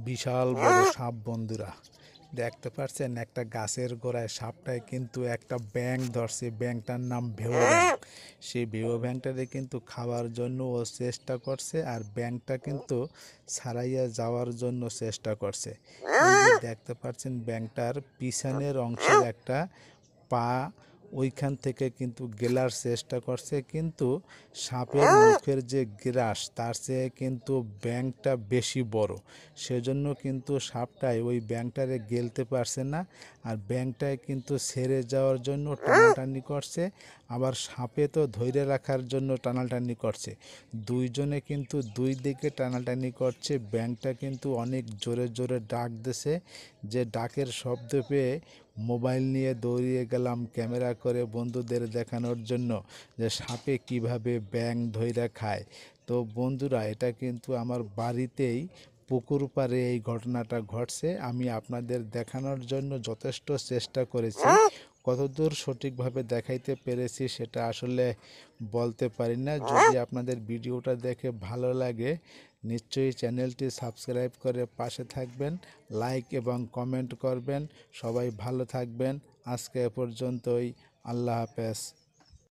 বিশাল বড় সাপ বন্ধুরা, দেখতে পাচ্ছেন একটা গাছের গোড়ায় সাপটায় কিন্তু একটা ব্যাঙ ধরছে। ব্যাঙটার নাম ভেও ব্যাঙ। সেই ভেও ব্যাঙটারে কিন্তু খাওয়ার জন্য ও চেষ্টা করছে, আর ব্যাঙটা কিন্তু ছাড়াইয়া যাওয়ার জন্য চেষ্টা করছে। এই যে দেখতে পাচ্ছেন ব্যাঙটার পিছনের অংশের একটা পা ওইখান থেকে কিন্তু গেলার চেষ্টা করছে, কিন্তু সাপের মুখের যে গ্রাস তার চেয়ে কিন্তু ব্যাঙটা বেশি বড়, সেজন্য কিন্তু সাপটাই ওই ব্যাঙটারে গেলতে পারছে না। আর ব্যাঙটায় কিন্তু ছেড়ে যাওয়ার জন্য টানাটানি করছে, আবার সাপে তো ধৈর্য রাখার জন্য টানাটানি করছে। দুইজনে কিন্তু দুই দিকে টানাটানি করছে। ব্যাঙটা কিন্তু অনেক জোরে জোরে ডাক দিছে, যে ডাকের শব্দ পেয়ে মোবাইল নিয়ে দৌড়িয়ে গেলাম ক্যামেরা করে বন্ধুদের দেখানোর জন্য যে সাপে কিভাবে ব্যাঙ ধইরা খায়। তো বন্ধুরা, এটা কিন্তু আমার বাড়িতেই পুকুর পাড়ে এই ঘটনাটা ঘটছে। আমি আপনাদের দেখানোর জন্য যথেষ্ট চেষ্টা করেছি, কতদূর সঠিকভাবে দেখাইতে পেরেছি সেটা আসলে বলতে পারি না। যদি আপনাদের ভিডিওটা দেখে ভালো লাগে, নিশ্চয়ই চ্যানেলটি সাবস্ক্রাইব করে পাশে থাকবেন, লাইক এবং কমেন্ট করবেন। সবাই ভালো থাকবেন। আজকে এ পর্যন্তই। আল্লাহ হাফেজ।